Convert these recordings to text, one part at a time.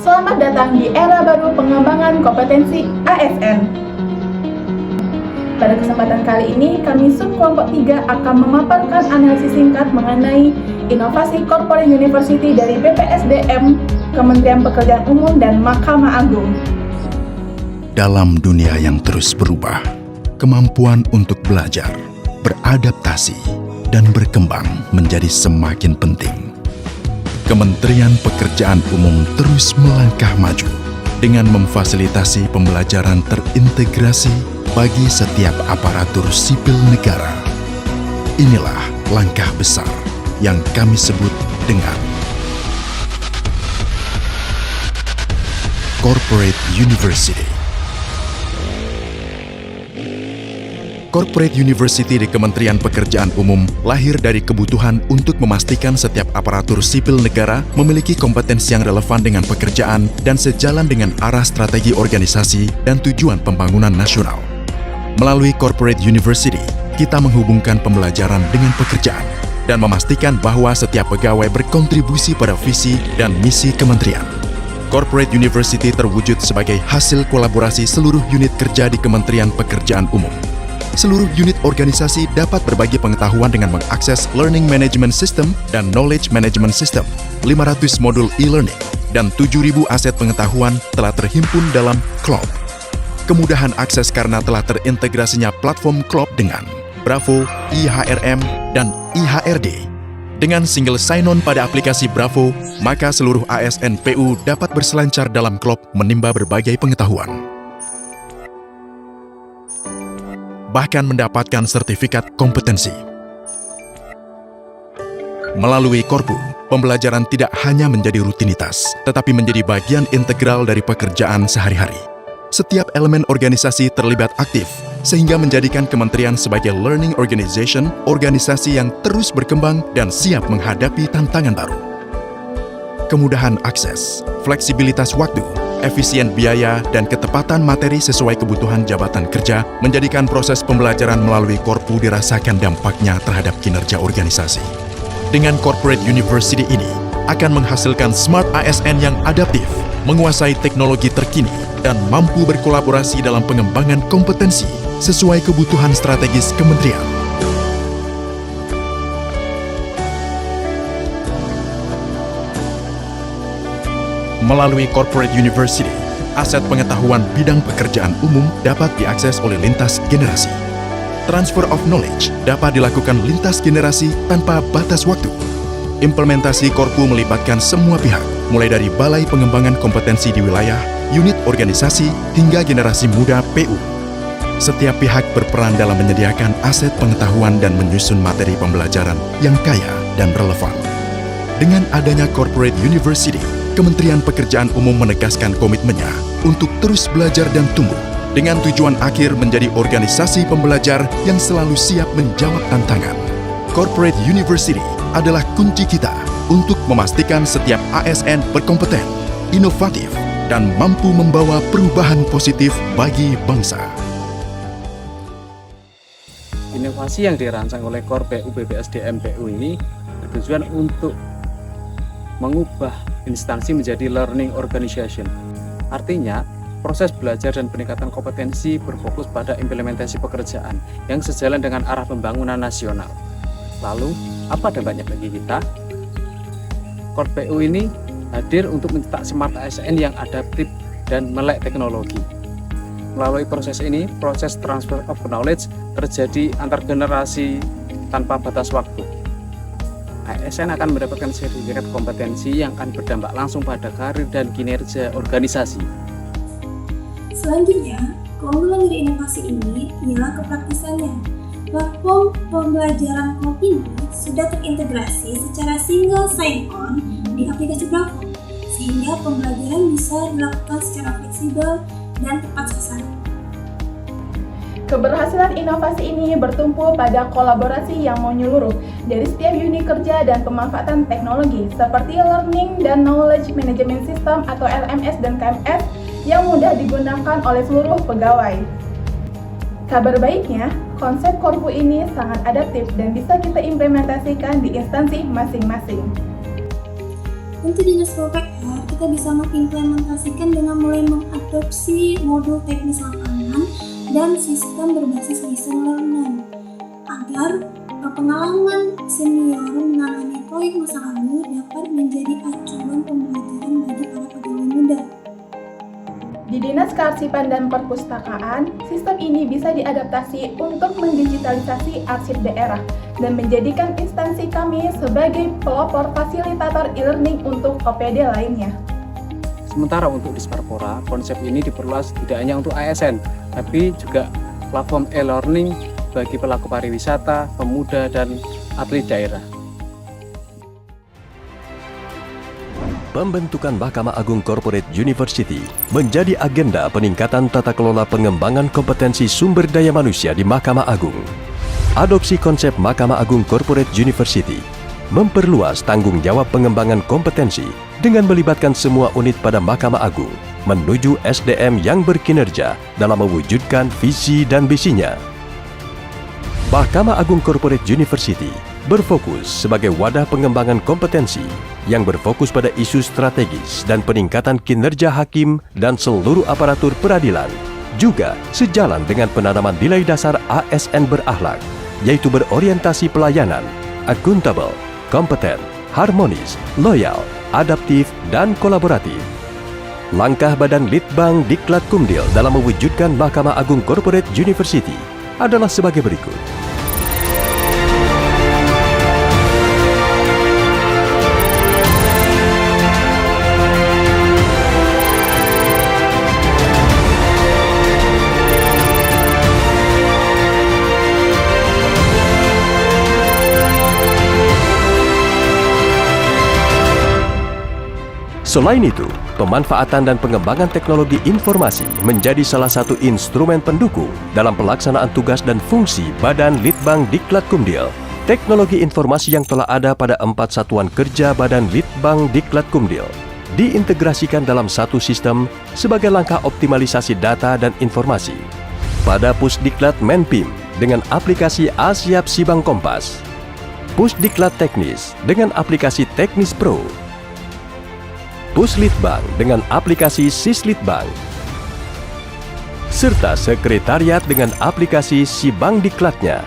Selamat datang di era baru pengembangan kompetensi ASN. Pada kesempatan kali ini, kami subkelompok 3 akan memaparkan analisis singkat mengenai inovasi Corporate University dari BPSDM, Kementerian Pekerjaan Umum, dan Mahkamah Agung. Dalam dunia yang terus berubah, kemampuan untuk belajar, beradaptasi, dan berkembang menjadi semakin penting. Kementerian Pekerjaan Umum terus melangkah maju dengan memfasilitasi pembelajaran terintegrasi bagi setiap aparatur sipil negara. Inilah langkah besar yang kami sebut dengan Corporate University. Corporate University di Kementerian Pekerjaan Umum lahir dari kebutuhan untuk memastikan setiap aparatur sipil negara memiliki kompetensi yang relevan dengan pekerjaan dan sejalan dengan arah strategi organisasi dan tujuan pembangunan nasional. Melalui Corporate University, kita menghubungkan pembelajaran dengan pekerjaan dan memastikan bahwa setiap pegawai berkontribusi pada visi dan misi kementerian. Corporate University terwujud sebagai hasil kolaborasi seluruh unit kerja di Kementerian Pekerjaan Umum. Seluruh unit organisasi dapat berbagi pengetahuan dengan mengakses Learning Management System dan Knowledge Management System. 500 modul e-learning dan 7.000 aset pengetahuan telah terhimpun dalam CLOP. Kemudahan akses karena telah terintegrasinya platform CLOP dengan Bravo, IHRM, dan IHRD. Dengan single sign-on pada aplikasi Bravo, maka seluruh ASN PU dapat berselancar dalam CLOP menimba berbagai pengetahuan. Bahkan mendapatkan sertifikat kompetensi. Melalui Korpu, pembelajaran tidak hanya menjadi rutinitas, tetapi menjadi bagian integral dari pekerjaan sehari-hari. Setiap elemen organisasi terlibat aktif, sehingga menjadikan kementerian sebagai learning organization, organisasi yang terus berkembang dan siap menghadapi tantangan baru. Kemudahan akses, fleksibilitas waktu, efisien biaya, dan ketepatan materi sesuai kebutuhan jabatan kerja menjadikan proses pembelajaran melalui Korpu dirasakan dampaknya terhadap kinerja organisasi. Dengan Corporate University ini, akan menghasilkan smart ASN yang adaptif, menguasai teknologi terkini, dan mampu berkolaborasi dalam pengembangan kompetensi sesuai kebutuhan strategis kementerian. Melalui Corporate University, aset pengetahuan bidang pekerjaan umum dapat diakses oleh lintas generasi. Transfer of knowledge dapat dilakukan lintas generasi tanpa batas waktu. Implementasi Korpu melibatkan semua pihak, mulai dari Balai Pengembangan Kompetensi di Wilayah, unit organisasi, hingga generasi muda PU. Setiap pihak berperan dalam menyediakan aset pengetahuan dan menyusun materi pembelajaran yang kaya dan relevan. Dengan adanya Corporate University, Kementerian Pekerjaan Umum menegaskan komitmennya untuk terus belajar dan tumbuh dengan tujuan akhir menjadi organisasi pembelajar yang selalu siap menjawab tantangan. Corporate University adalah kunci kita untuk memastikan setiap ASN berkompeten, inovatif, dan mampu membawa perubahan positif bagi bangsa. Inovasi yang dirancang oleh Korpu BPSDM PU ini bertujuan untuk mengubah instansi menjadi learning organization. Artinya, proses belajar dan peningkatan kompetensi berfokus pada implementasi pekerjaan yang sejalan dengan arah pembangunan nasional. Lalu, apa dampaknya bagi kita? Korpu ini hadir untuk mencetak smart ASN yang adaptif dan melek teknologi. Melalui proses ini, proses transfer of knowledge terjadi antar generasi tanpa batas waktu. ASN akan mendapatkan sertifikat kompetensi yang akan berdampak langsung pada karir dan kinerja organisasi. Selanjutnya, keunggulan dari inovasi ini ialah kepraktisannya. Platform pembelajaran CLOP ini sudah terintegrasi secara single sign-on di aplikasi Bravo, sehingga pembelajaran bisa dilakukan secara fleksibel dan tepat sasaran. Keberhasilan inovasi ini bertumpu pada kolaborasi yang menyeluruh dari setiap unit kerja dan pemanfaatan teknologi seperti Learning dan Knowledge Management System atau LMS dan KMS yang mudah digunakan oleh seluruh pegawai. Kabar baiknya, konsep Korpu ini sangat adaptif dan bisa kita implementasikan di instansi masing-masing. Untuk Dinas PUPR, kita bisa mengimplementasikan dengan mulai mengadopsi modul teknis lapangan dan sistem berbasis lesson learning agar pengalaman senior menangani proyek masa lalu dapat menjadi acuan pembelajaran bagi para pegawai muda. Di Dinas Kearsipan dan Perpustakaan, sistem ini bisa diadaptasi untuk mendigitalisasi arsip daerah dan menjadikan instansi kami sebagai pelopor fasilitator e-learning untuk OPD lainnya. Sementara untuk Disparpora, konsep ini diperluas tidak hanya untuk ASN, tapi juga platform e-learning bagi pelaku pariwisata, pemuda, dan atlet daerah. Pembentukan Mahkamah Agung Corporate University menjadi agenda peningkatan tata kelola pengembangan kompetensi sumber daya manusia di Mahkamah Agung. Adopsi konsep Mahkamah Agung Corporate University memperluas tanggung jawab pengembangan kompetensi dengan melibatkan semua unit pada Mahkamah Agung menuju SDM yang berkinerja dalam mewujudkan visi dan misinya. Mahkamah Agung Corporate University berfokus sebagai wadah pengembangan kompetensi yang berfokus pada isu strategis dan peningkatan kinerja hakim dan seluruh aparatur peradilan, juga sejalan dengan penanaman nilai dasar ASN berakhlak, yaitu berorientasi pelayanan, akuntabel, kompeten, harmonis, loyal, adaptif, dan kolaboratif. Langkah Badan Litbang Diklat Kumdil dalam mewujudkan Mahkamah Agung Corporate University adalah sebagai berikut. Selain itu, pemanfaatan dan pengembangan teknologi informasi menjadi salah satu instrumen pendukung dalam pelaksanaan tugas dan fungsi Badan Litbang Diklat Kumdil. Teknologi informasi yang telah ada pada 4 satuan kerja Badan Litbang Diklat Kumdil diintegrasikan dalam satu sistem sebagai langkah optimalisasi data dan informasi. Pada Pusdiklat Menpim dengan aplikasi Asiap Sibang Kompas, Pusdiklat Teknis dengan aplikasi Teknis Pro, Puslitbang dengan aplikasi Sislitbang, serta Sekretariat dengan aplikasi Sibang Diklatnya.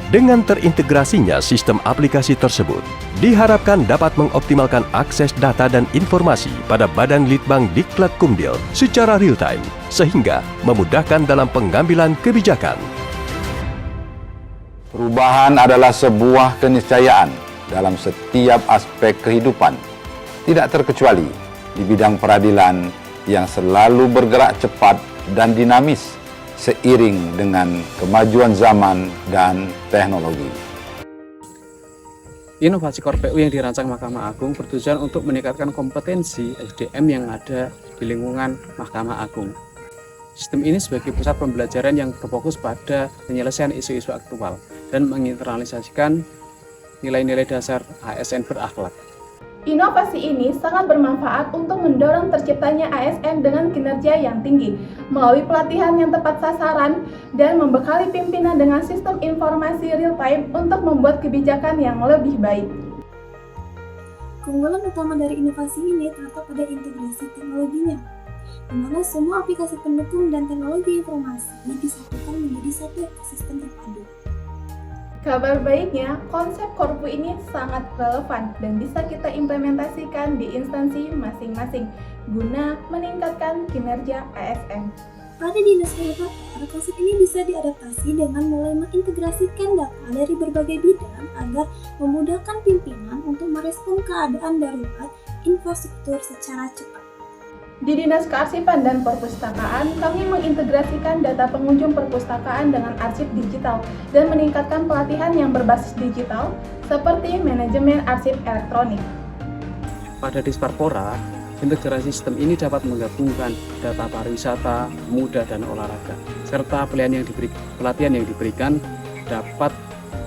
Dengan terintegrasinya sistem aplikasi tersebut, diharapkan dapat mengoptimalkan akses data dan informasi pada Badan Litbang Diklat Kumdil secara real-time, sehingga memudahkan dalam pengambilan kebijakan. Perubahan adalah sebuah keniscayaan dalam setiap aspek kehidupan, tidak terkecuali di bidang peradilan yang selalu bergerak cepat dan dinamis seiring dengan kemajuan zaman dan teknologi. Inovasi Kor PU yang dirancang Mahkamah Agung bertujuan untuk meningkatkan kompetensi SDM yang ada di lingkungan Mahkamah Agung. Sistem ini sebagai pusat pembelajaran yang berfokus pada penyelesaian isu-isu aktual dan menginternalisasikan nilai-nilai dasar ASN berakhlak. Inovasi ini sangat bermanfaat untuk mendorong terciptanya ASN dengan kinerja yang tinggi, melalui pelatihan yang tepat sasaran, dan membekali pimpinan dengan sistem informasi real-time untuk membuat kebijakan yang lebih baik. Keunggulan utama dari inovasi ini terletak pada integrasi teknologinya, di mana semua aplikasi pendukung dan teknologi informasi disatukan menjadi satu ekosistem terpadu. Kabar baiknya, konsep Korpu ini sangat relevan dan bisa kita implementasikan di instansi masing-masing guna meningkatkan kinerja ASN. Pada dinas PU, konsep ini bisa diadaptasi dengan mulai mengintegrasikan data dari berbagai bidang agar memudahkan pimpinan untuk merespon keadaan darurat infrastruktur secara cepat. Di Dinas Kearsipan dan Perpustakaan, kami mengintegrasikan data pengunjung perpustakaan dengan arsip digital dan meningkatkan pelatihan yang berbasis digital seperti manajemen arsip elektronik. Pada Disparpora, integrasi sistem ini dapat menggabungkan data pariwisata, muda, dan olahraga, serta pelatihan yang diberikan dapat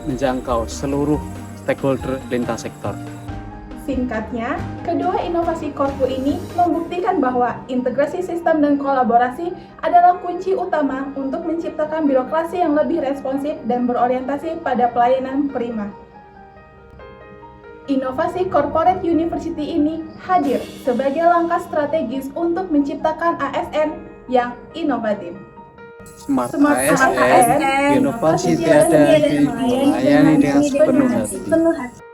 menjangkau seluruh stakeholder lintas sektor. Singkatnya, kedua inovasi Korpu ini membuktikan bahwa integrasi sistem dan kolaborasi adalah kunci utama untuk menciptakan birokrasi yang lebih responsif dan berorientasi pada pelayanan prima. Inovasi Corporate University ini hadir sebagai langkah strategis untuk menciptakan ASN yang inovatif. Smart ASN, ASN, inovasi tiada henti, melayani dengan sepenuh hati.